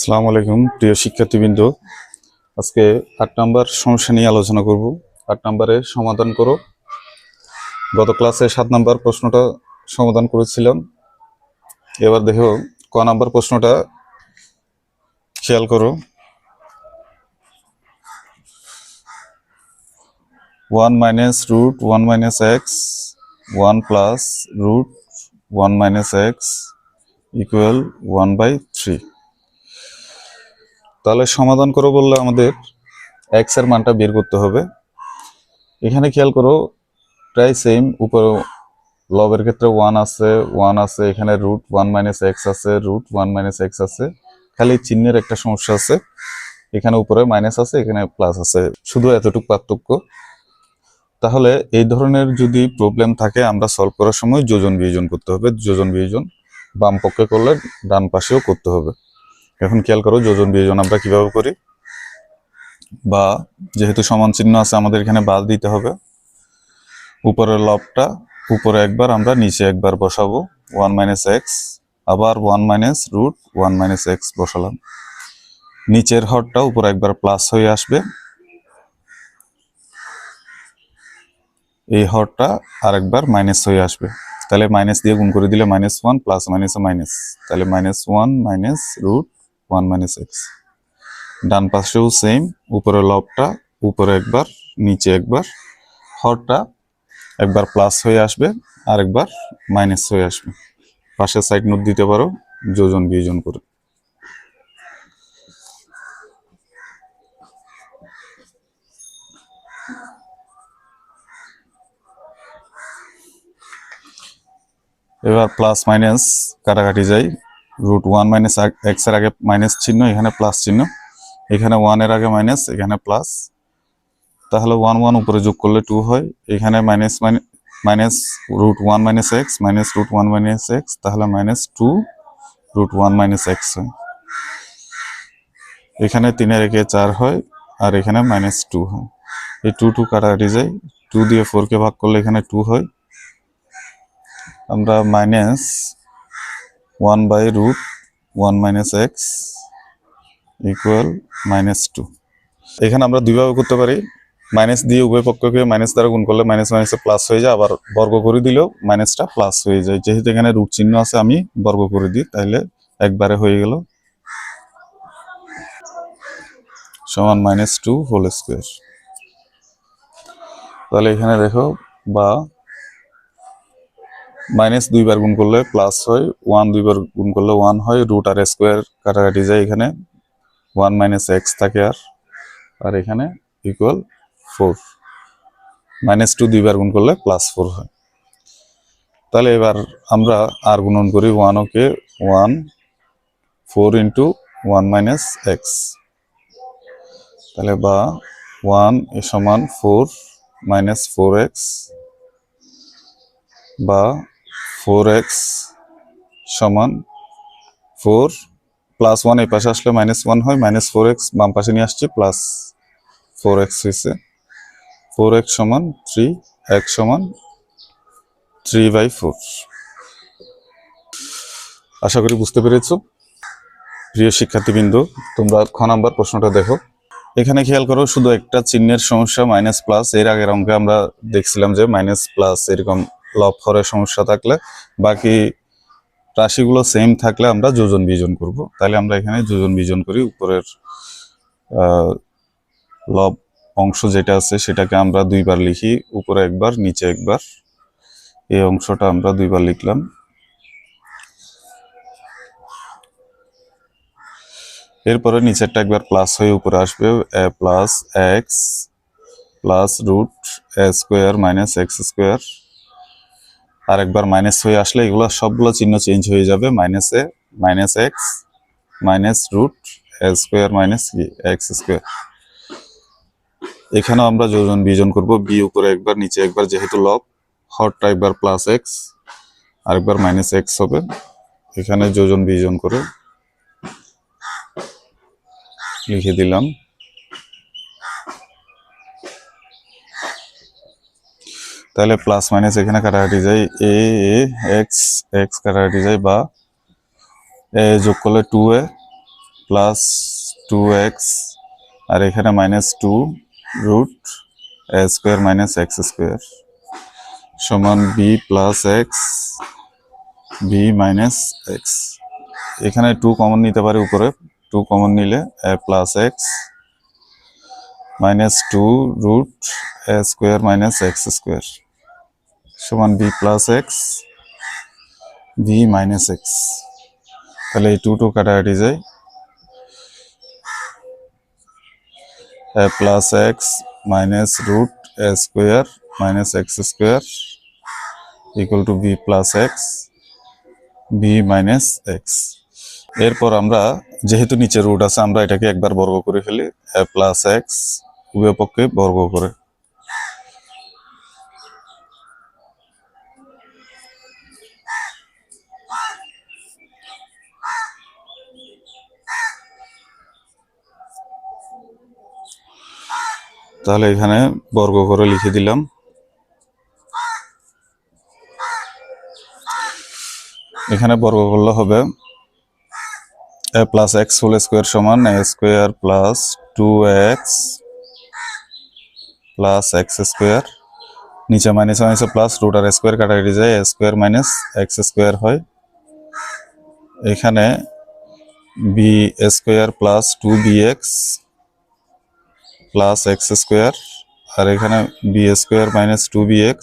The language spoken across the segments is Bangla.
আসসালামু আলাইকুম প্রিয় শিক্ষার্থীবৃন্দ। আজকে 8 নম্বর সমস্যা নিয়ে আলোচনা করব। 8 নম্বরে সমাধান করো। গত ক্লাসে 7 নম্বর প্রশ্নটা সমাধান করেছিলাম। এবার দেখো ক নম্বর প্রশ্নটা খেয়াল করো। 1 minus root 1 minus x 1 plus root 1 minus x equal 1/3। তাহলে সমাধান করো বললে আমাদের x এর মানটা বের করতে হবে। এখানে খেয়াল করো প্রায় সেম, উপরে লবের ক্ষেত্রে 1 আছে, এখানে রুট 1 মাইনাস এক্স আছে, রুট 1 মাইনাস এক্স আছে, খালি চিহ্নের একটা সমস্যা আছে, এখানে উপরে মাইনাস আছে, এখানে প্লাস আছে, শুধু এতটুকু পার্থক্য। তাহলে এই ধরনের যদি প্রবলেম থাকে আমরা সলভ করার সময় যোজন বিয়োজন করতে হবে। যোজন বিয়োজন বাম পক্ষে করলে ডান পাশেও করতে হবে। এখন খেয়াল করো যোজন বিয়োজন আমরা কিভাবে করি। বা যেহেতু সমান চিহ্ন আছে আমাদের এখানে বাদ দিতে হবে। উপরের লবটা উপরে একবার, আমরা নিচে একবার বসাবো 1 মাইনাস এক্স, আবার 1 মাইনাস রুট 1 মাইনাস এক্স বসালাম। নিচের হরটা উপরে একবার প্লাস হয়ে আসবে, এই হরটা আরেকবার মাইনাস হয়ে আসবে। তাহলে মাইনাস দিয়ে গুণ করে দিলে -1, প্লাস মাইনাস মাইনাস, তাহলে -1 মাইনাস রুট 1 মাইনাস এক্স। ডান পাশেও সেম, উপরের লবটা উপরে একবার নিচে একবার, হরটা একবার প্লাস হয়ে আসবে আরেকবার মাইনাস হয়ে আসবে। পাশের সাইড নোট দিতে পারো যোজন বিয়োজন করে। এবার প্লাস মাইনাস কাটাকাটি যায়, রুট 1 মাইনাস এক্স এর আগে মাইনাস চিহ্ন, এখানে প্লাস চিহ্ন, এখানে 1 এর আগে মাইনাস, এখানে প্লাস, তাহলে 1 1 উপরে যোগ করলে 2 হয়। এখানে minus minus root 1 minus x minus root 1 minus x, তাহলে -2 রুট 1 মাইনাস এক্স হয়। এখানে 3 এর একে 4 হয়, আর এখানে -2 হয়। এই 2 কাটাকাটি যায়, 2 দিয়ে 4 কে ভাগ করলে এখানে 2 হয়। আমরা -1 by root 1 minus x equal -2। এখানে আমরা দুইভাবে করতে পারি। মাইনাস দিয়ে উভয় পক্ষকে মাইনাস দ্বারা গুণ করলে মাইনাস মাইনাসে প্লাস হয়ে যায়, আবার বর্গ করে দিলেও মাইনাসটা প্লাস হয়ে যায়। যেহেতু এখানে রুট চিহ্ন আছে আমি বর্গ করে দিই, তাহলে একবারে হয়ে গেল, সমান -2 হোল স্কোয়ার। তাহলে এখানে দেখো, বা মাইনাস 2 বার গুণ করলে প্লাস হয়, 1 2 বার গুণ করলে 1 হয়, রুট আর স্কোয়ার কাটাকাটি যায়, এখানে 1 মাইনাস এক্স থাকে, আর এখানে ইকুয়াল 4। -2 2 বার গুণ করলে +4 হয়। তাহলে এবার আমরা আর গুণন করি 1 ওকে, 1 4 ইন্টু 1 মাইনাস এক্স, তাহলে বা 1 সমান 4 মাইনাস 4x, বা 4x সমান 4 প্লাস 1 এই পাশে আসলে -1 হয়, -4x বাম পাশে নিয়ে আসছি, প্লাস 4x হয়েছে। 4x সমান 3, x সমান 3/4। আশা করি বুঝতে পেরেছো প্রিয় শিক্ষার্থীবৃন্দ। তোমরা খ নাম্বার প্রশ্নটা দেখো। এখানে খেয়াল করো, শুধু একটা চিহ্নের সমস্যা, মাইনাস প্লাস। এর আগের অঙ্কে আমরা দেখছিলাম যে মাইনাস প্লাস এরকম লব হরের সমস্যা থাকলে, বাকি রাশিগুলো সেম থাকলে আমরা যোজন বিয়োজন করব। তাহলে আমরা এখানে যোজন বিয়োজন করি। উপরের লব অংশ যেটা আছে সেটাকে আমরা 2 বার লিখি, উপরে একবার নিচে একবার। এই অংশটা আমরা 2 বার লিখলাম। এরপরে নিচেরটা একবার প্লাস হয়ে উপরে আসবে, a plus x plus root a square minus x square. আর একবার মাইনাস হয়ে আসলে এগুলো সবগুলো চিহ্ন চেঞ্জ হয়ে যাবে, মাইনাসে minus x minus root a square minus x square. এখানেও আমরা যোজন বিয়োজন করব, বি উপরে একবার নিচে একবার, যেহেতু লব, হরটা একবার প্লাস এক্স আরেকবার মাইনাস এক্স হবে। এখানে যোজন বিয়োজন করে লিখে দিলাম। তাহলে প্লাস মাইনাস এখানে কাটাকাটি যায়, এ এক্স এক্স কাটাকাটি যায়, বা এ যোগ করলে 2a প্লাস 2x আর এখানে -2 root a square minus x square সমান b plus x b minus x। এখানে 2 কমন নিতে পারি, উপরে 2 কমন নিলে a plus x -2 root a square minus x square সমান b plus x b minus x। তাহলে এই 2 কাটাকাটি যায়, a plus x minus root a square minus x square equal to b plus x b minus x। এরপর আমরা যেহেতু নিচে রুট আছে, আমরা এটাকে একবার বর্গ করে ফেলি, a প্লাস x উভয় পক্ষে বর্গ করে। তাহলে এখানে বর্গ করে লিখে দিলাম। এখানে বর্গ করলে হবে a plus x whole square সমান a square plus 2x plus x square, নিচে মাইনাস মাইনাসে প্লাস রুট আর স্কোয়ার কাটাকাটি যায়, a square minus x square হয়। এখানে b square plus 2bx plus x square আর এখানে b square minus 2bx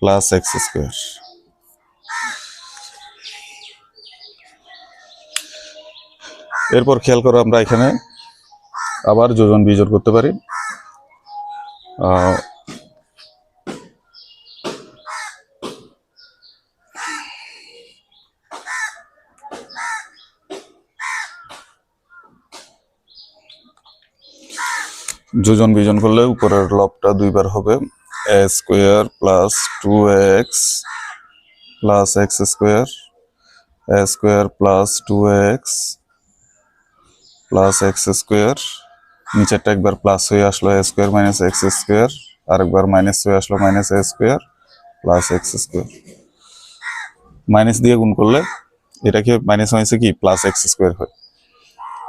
plus x square. এরপর খেয়াল করো, আমরা এখানে আবার যোজন বিয়োজন করতে পারি। যোজন বিয়োজন করলে উপরের লবটা দুইবার হবে, a square plus 2x plus x square, a square plus 2x plus x square, নিচেরটা একবার প্লাস হয়ে আসলো a square minus x square, আরেকবার মাইনাস হয়ে আসলো minus a square plus x square. Minus দিয়ে গুণ করলে এটাকে মাইনাস মাইনাসে কি প্লাস x স্কোয়ার হয়।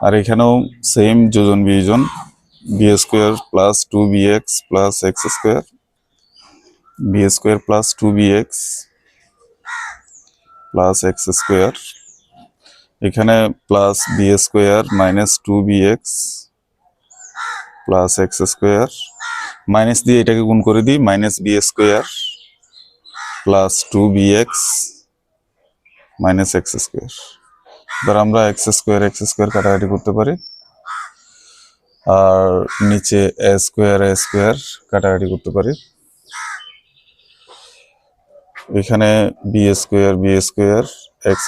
আর এখানেও সেম যোজন বিয়োজন, b square plus 2bx plus x square, b square plus 2bx plus x square, এখানে plus b square minus 2bx plus x square, minus দিয়ে এটাকে গুণ করে দিই, minus b square plus 2bx minus x square. এবার আমরা x স্কোয়ার কাটাকাটি করতে পারি, আর নিচে a স্কোয়ার কাটাকাটি করতে পারি। এখানে b square x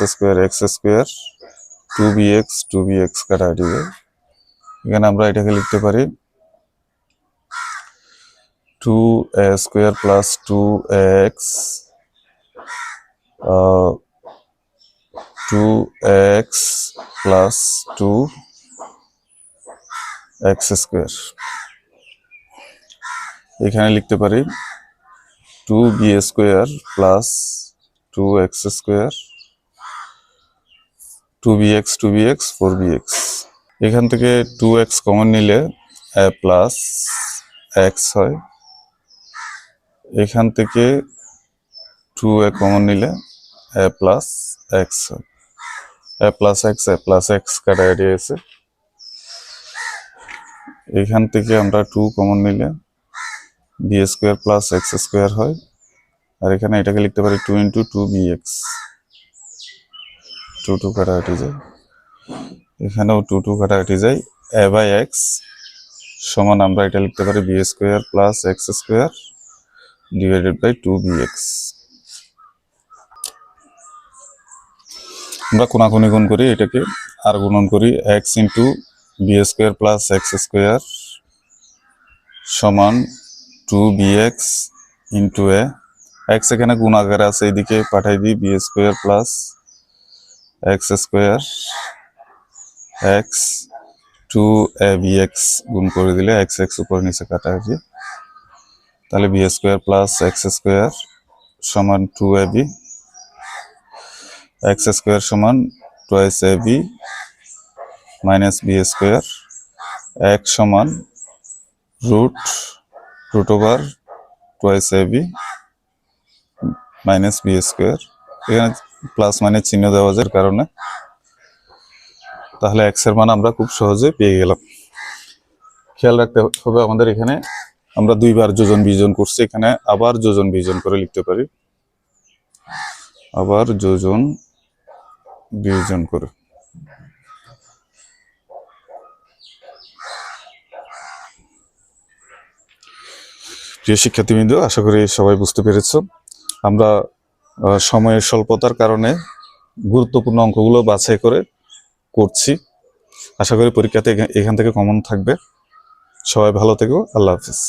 square 2bx কাটাকাটি যায়। এখানে আমরা এটাকে লিখতে পারি 2a square plus 2x 2x plus 2x square. এখানে লিখতে পারি 2b square plus 2x square 2bx 4bx। এখান থেকে 2x কমন নিলে a প্লাস x হয়, এখান থেকে 2a কমন নিলে a প্লাস x হয়, a প্লাস x কাটাকাটি আছে। এখান থেকে আমরা 2 কমন নিলে b square plus x square হয়, আর এখানে এটাকে লিখতে পারি 2 ইন্টু 2bx, 2 কাটাকাটি যায়, এখানেও 2 কাটাকাটি যায়। a বাই x সমান আমরা এটা লিখতে পারি b square plus x square divided by 2bx। আমরা কোনাকুনি গুণ করি, এটাকে আর গুণন করি, x into b square plus x square সমান 2bx ইন্টু a, x এখানে গুণ আকারে আছে, এদিকে পাঠাই দিই b square plus x square x 2abx গুণ করে দিলে x উপর নিচে কাটাকাটি, তাহলে b square plus x square সমান 2ab, x স্কোয়ার সমান 2ab মাইনাস বি স্কোয়ার, এক সমান root over twice A B minus B square. এখানে প্লাস মাইনাস চিহ্ন দেওয়া যায় কারণে, তাহলে এক্স এর মান আমরা খুব সহজে পেয়ে গেলাম। খেয়াল রাখতে হবে আমাদের, এখানে আমরা দুইবার যোজন বিয়োজন করছি, এখানে আবার যোজন বিয়োজন করে লিখতে পারি, আবার যোজন বিয়োজন করে। প্রিয় শিক্ষার্থীবৃন্দ, আশা করি সবাই বুঝতে পেরেছ। আমরা সময়ের স্বল্পতার কারণে গুরুত্বপূর্ণ অঙ্কগুলো বাছাই করে করছি। আশা করি পরীক্ষাতে এখান থেকে কমন থাকবে। সবাই ভালো থেকো। আল্লাহ হাফিজ।